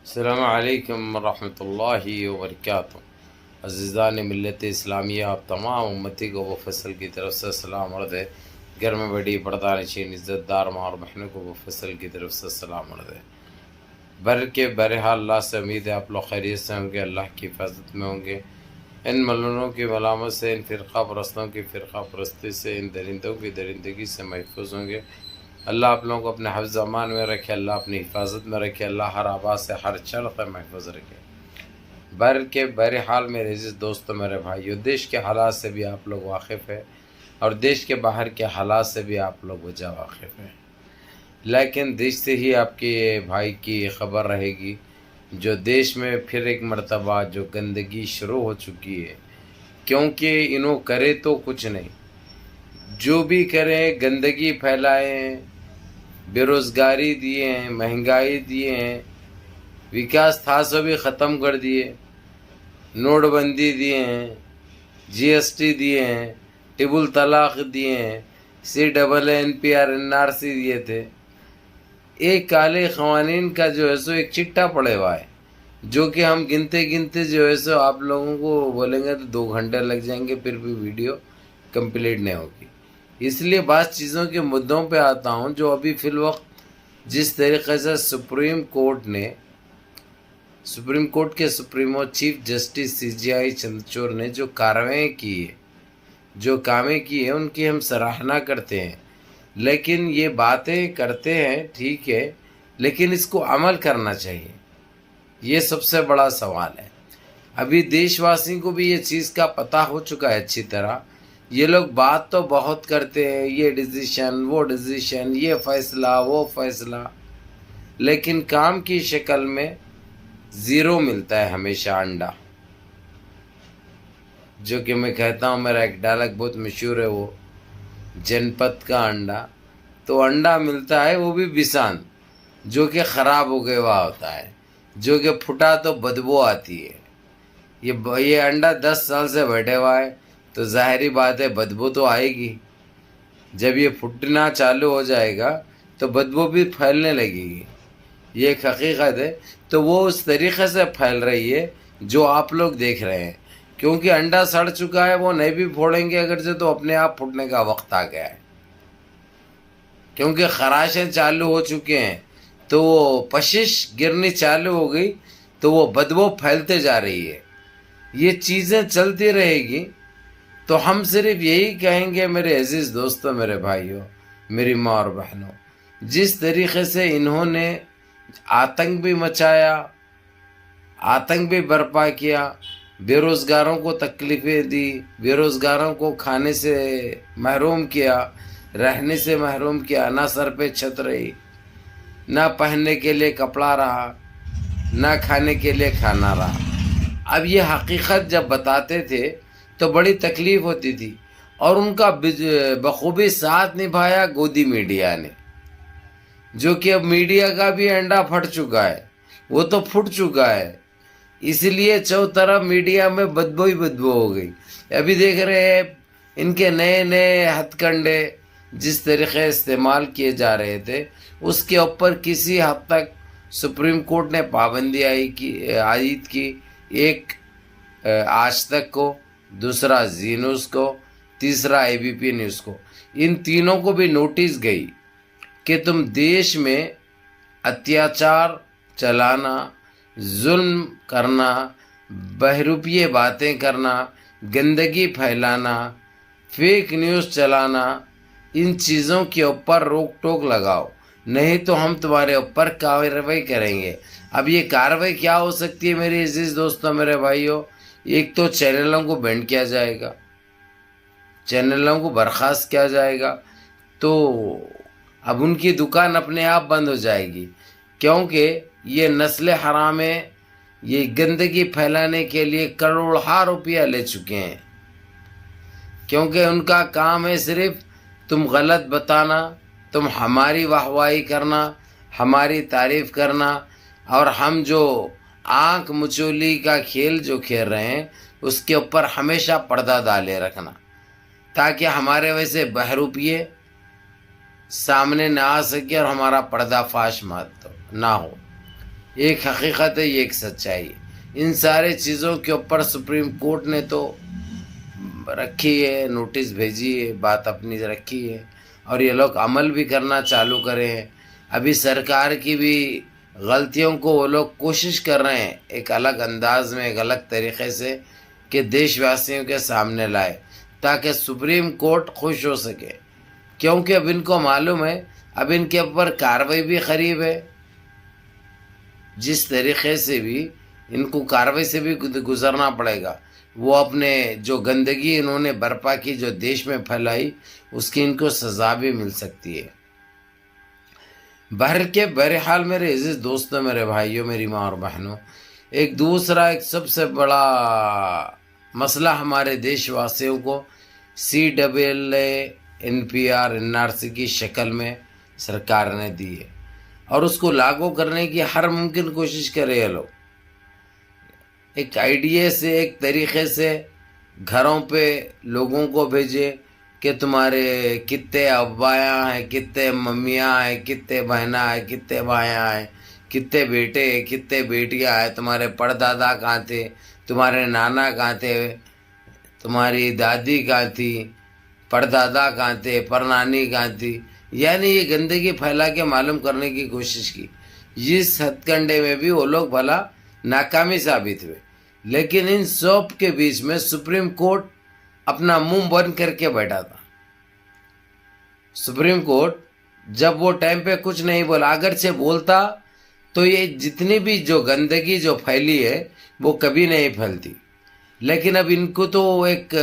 السلام علیکم ورحمۃ اللہ وبرکاتہ۔ عزیزان ملت اسلامیہ، آپ تمام امتی کو وہ فصل کی طرف سے سلام عرض ہے۔ گھر میں بڑی پردہ نشین عزت دار ماں اور بہنوں کو وہ فصل کی طرف سے سلام عرض ہے۔ بہرحال اللہ سے امید ہے آپ لوگ خیریت سے ہوں گے، اللہ کی حفاظت میں ہوں گے، ان ملونوں کی ملامت سے، ان فرقہ پرستوں کی فرقہ پرستی سے، ان درندوں کی درندگی سے محفوظ ہوں گے۔ اللہ آپ لوگوں کو اپنے حفظ امان میں رکھے، اللہ اپنی حفاظت میں رکھے، اللہ ہر آواز سے، ہر شر سے محفوظ رکھے۔ بہرحال میرے عزیز دوستوں، میرے بھائیو، دیش کے حالات سے بھی آپ لوگ واقف ہیں اور دیش کے باہر کے حالات سے بھی آپ لوگ وجہ واقف ہیں، لیکن دیش سے ہی آپ کے بھائی کی خبر رہے گی جو دیش میں پھر ایک مرتبہ جو گندگی شروع ہو چکی ہے، کیونکہ انہوں کرے تو کچھ نہیں، جو بھی کریں گندگی پھیلائیں، بے روزگاری دیے ہیں، مہنگائی دیے ہیں، وکاس تھا سو بھی ختم کر دیے، نوٹ بندی دیے ہیں، جی ایس ٹی دیے ہیں، ٹیبل طلاق دیے ہیں، CAA NRC دیے تھے۔ ایک کالے قوانین کا جو ہے سو ایک چٹا پڑے ہوا ہے، جو کہ ہم گنتے گنتے جو ہے سو آپ لوگوں کو بولیں گے تو 2 گھنٹے لگ جائیں گے، پھر بھی ویڈیو کمپلیٹ نہیں ہوگی۔ اس لیے بعض چیزوں کے مدعوں پہ آتا ہوں جو ابھی فی الوقت جس طریقے سے سپریم کورٹ کے سپریمو چیف جسٹس CJI چندرچوڑ نے جو کارروائیں کی ہے، جو کامیں کی ہیں، ان کی ہم سراہنا کرتے ہیں، لیکن یہ باتیں کرتے ہیں ٹھیک ہے، لیکن اس کو عمل کرنا چاہیے، یہ سب سے بڑا سوال ہے۔ ابھی دیش واسی کو بھی یہ چیز کا پتہ ہو چکا ہے اچھی طرح، یہ لوگ بات تو بہت کرتے ہیں، یہ ڈیسیشن، وہ ڈیسیشن، یہ فیصلہ، وہ فیصلہ، لیکن کام کی شکل میں زیرو ملتا ہے ہمیشہ انڈا۔ جو کہ میں کہتا ہوں، میرا ایک ڈائلاگ بہت مشہور ہے، وہ جنپت کا انڈا، تو انڈا ملتا ہے وہ بھی بسان، جو کہ خراب ہو گیا ہوا ہوتا ہے، جو کہ پھٹا تو بدبو آتی ہے۔ یہ انڈا 10 سال سے بیٹھے ہوا ہے تو ظاہری بات ہے بدبو تو آئے گی، جب یہ پھٹنا چالو ہو جائے گا تو بدبو بھی پھیلنے لگے گی، یہ ایک حقیقت ہے۔ تو وہ اس طریقے سے پھیل رہی ہے جو آپ لوگ دیکھ رہے ہیں، کیونکہ انڈا سڑ چکا ہے، وہ نہیں بھی پھوڑیں گے اگرچہ تو اپنے آپ پھٹنے کا وقت آ گیا ہے، کیونکہ خراشیں چالو ہو چکے ہیں، تو وہ پشش گرنی چالو ہو گئی تو وہ بدبو پھیلتے جا رہی ہے۔ یہ چیزیں چلتی رہے گی تو ہم صرف یہی کہیں گے میرے عزیز دوستوں، میرے بھائیوں، میری ماں اور بہنوں، جس طریقے سے انہوں نے آتنک بھی مچایا، آتنک بھی برپا کیا، بے روزگاروں کو تکلیفیں دی، بے روزگاروں کو کھانے سے محروم کیا، رہنے سے محروم کیا، نہ سر پہ چھت رہی، نہ پہننے کے لیے کپڑا رہا، نہ کھانے کے لیے کھانا رہا۔ اب یہ حقیقت جب بتاتے تھے تو بڑی تکلیف ہوتی تھی، اور ان کا بخوبی ساتھ نبھایا گودی میڈیا نے، جو کہ اب میڈیا کا بھی انڈا پھٹ چکا ہے، وہ تو پھٹ چکا ہے، اس لیے طرف میڈیا میں بدبو ہی بدبو ہو گئی۔ ابھی دیکھ رہے ہیں ان کے نئے نئے ہتھ کنڈے جس طریقے استعمال کیے جا رہے تھے، اس کے اوپر کسی حد تک سپریم کورٹ نے پابندی عائد کی، ایک آج تک کو، دوسرا زی نیوز کو، تیسرا ABP نیوز کو، ان تینوں کو بھی نوٹس گئی کہ تم دیش میں اتیاچار چلانا، ظلم کرنا، بہروپیے باتیں کرنا، گندگی پھیلانا، فیک نیوز چلانا، ان چیزوں کے اوپر روک ٹوک لگاؤ، نہیں تو ہم تمہارے اوپر کارروائی کریں گے۔ اب یہ کارروائی کیا ہو سکتی ہے میرے عزیز دوستوں، میرے بھائیوں؟ ایک تو چینلوں کو بینڈ کیا جائے گا، چینلوں کو برخاست کیا جائے گا، تو اب ان کی دکان اپنے آپ بند ہو جائے گی، کیونکہ یہ نسل حرام ہے، یہ گندگی پھیلانے کے لیے کروڑہا روپیہ لے چکے ہیں، کیونکہ ان کا کام ہے صرف تم غلط بتانا، تم ہماری واہواہی کرنا، ہماری تعریف کرنا، اور ہم جو آنکھ مچولی کا کھیل جو کھیل رہے ہیں اس کے اوپر ہمیشہ پردہ ڈالے رکھنا، تاکہ ہمارے ویسے بہروپیے سامنے نہ آ سکے اور ہمارا پردہ فاش نہ ہو۔ ایک حقیقت ہے، یہ ایک سچائی ہے. ان سارے چیزوں کے اوپر سپریم کورٹ نے تو رکھی ہے، نوٹس بھیجی ہے، بات اپنی رکھی ہے، اور یہ لوگ عمل بھی کرنا چالو کرے ہیں. ابھی سرکار کی بھی غلطیوں کو وہ لوگ کوشش کر رہے ہیں ایک الگ انداز میں، ایک الگ طریقے سے، کہ دیش واسیوں کے سامنے لائے تاکہ سپریم کورٹ خوش ہو سکے. کیونکہ اب ان کو معلوم ہے اب ان کے اوپر کارروائی بھی قریب ہے. جس طریقے سے بھی ان کو کارروائی سے بھی گزرنا پڑے گا. وہ اپنے جو گندگی انہوں نے برپا کی، جو دیش میں پھیلائی، اس کی ان کو سزا بھی مل سکتی ہے. بہرحال میرے عزیز دوستوں، میرے بھائیوں، میری ماں اور بہنوں، ایک دوسرا ایک سب سے بڑا مسئلہ ہمارے دیش واسیوں کو CAA NPR NRC کی شکل میں سرکار نے دی ہے، اور اس کو لاگو کرنے کی ہر ممکن کوشش کرے یہ لوگ. ایک آئیڈیا سے، ایک طریقے سے گھروں پہ لوگوں کو بھیجے کہ تمہارے کتنے ابایاں ہیں، کتنے ممیاں ہیں، کتنے بہناں ہیں، کتنے بھائیاں ہیں، کتنے بیٹے ہیں، کتنے بیٹیاں ہیں، تمہارے پردادا کہاں تھے، تمہارے نانا کہاں تھے، تمہاری دادی کہاں تھی، پردادا کہاں تھے، پرنانی کہاں تھی. یعنی یہ گندگی پھیلا کے معلوم کرنے کی کوشش کی. اس ہتھ کنڈے میں بھی وہ لوگ بھلا ناکامی ثابت ہوئے. لیکن ان سب کے بیچ میں سپریم کورٹ اپنا منہ بند کر کے بیٹھا تھا. سپریم کورٹ جب وہ ٹائم پہ کچھ نہیں بولا، اگرچہ بولتا تو یہ جتنی بھی جو گندگی جو پھیلی ہے وہ کبھی نہیں پھیلتی. لیکن اب ان کو تو ایک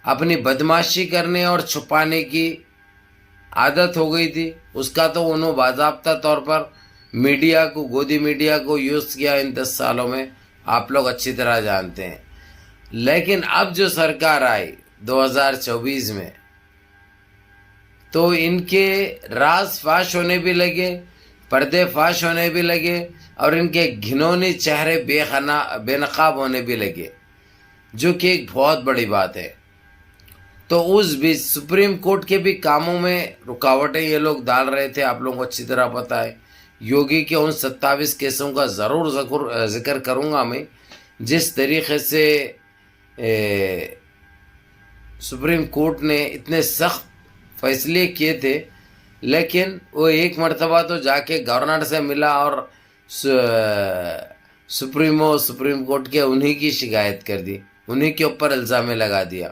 اپنی بدماشی کرنے اور چھپانے کی عادت ہو گئی تھی. اس کا تو انہوں باضابطہ طور پر میڈیا کو، گودی میڈیا کو یوز کیا ان 10 سالوں میں، آپ لوگ اچھی طرح جانتے ہیں. لیکن اب جو سرکار آئی 2024 میں، تو ان کے راز فاش ہونے بھی لگے، پردے فاش ہونے بھی لگے، اور ان کے گھنونی چہرے بے نقاب ہونے بھی لگے، جو کہ ایک بہت بڑی بات ہے. تو اس بیچ سپریم کورٹ کے بھی کاموں میں رکاوٹیں یہ لوگ ڈال رہے تھے. آپ لوگوں کو اچھی طرح پتہ ہے. یوگی کے ان 27 کیسوں کا ضرور ذکر کروں گا میں، جس طریقے سے سپریم کورٹ نے اتنے سخت فیصلے کیے تھے. لیکن وہ ایک مرتبہ تو جا کے گورنر سے ملا اور سپریم کورٹ کے انہی کی شکایت کر دی، انہی کے اوپر الزام لگا دیا.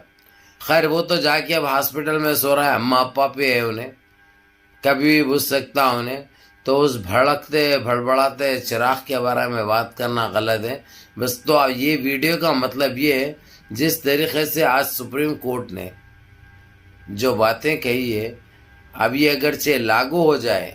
خیر وہ تو جا کے اب ہاسپٹل میں سو رہا ہے، اماں ابا پہ ہے، انہیں کبھی بھی بجھ سکتا انہیں. تو اس بھڑکتے بھڑبڑاتے چراغ کے بارے میں بات کرنا غلط ہے. بس تو یہ ویڈیو کا مطلب یہ ہے، جس طریقے سے آج سپریم کورٹ نے جو باتیں کہی ہے، اب یہ اگرچہ لاگو ہو جائے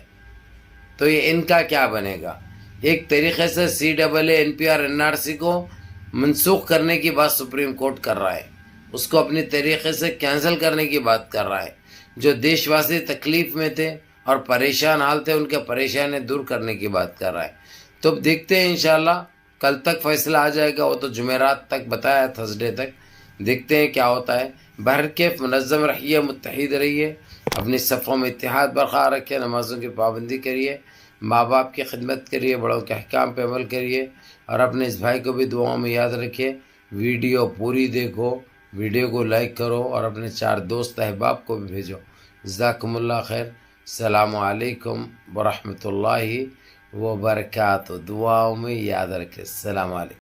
تو یہ ان کا کیا بنے گا. ایک طریقے سے CAA NPR NRC کو منسوخ کرنے کی بات سپریم کورٹ کر رہا ہے، اس کو اپنی طریقے سے کینسل کرنے کی بات کر رہا ہے. جو دیش واسی تکلیف میں تھے اور پریشان حال تھے، ان کے پریشانی دور کرنے کی بات کر رہا ہے. تو اب دیکھتے ہیں، انشاءاللہ کل تک فیصلہ آ جائے گا. وہ تو جمعرات تک بتایا، تھرسڈے تک. دیکھتے ہیں کیا ہوتا ہے. بہرکیف منظم رہیے، متحد رہیے، اپنی صفوں میں اتحاد برقرار رکھیے، نمازوں کی پابندی کریے، ماں باپ کی خدمت کریے، بڑوں کے احکام پہ عمل کریے، اور اپنے اس بھائی کو بھی دعاؤں میں یاد رکھیے. ویڈیو پوری دیکھو، ویڈیو کو لائک کرو، اور اپنے 4 دوست احباب کو بھی بھیجو. جزاکم اللہ خیر. السلام علیکم ورحمۃ اللہ وبرکاتہ. دعاؤں میں یاد رکھیں. السلام علیکم.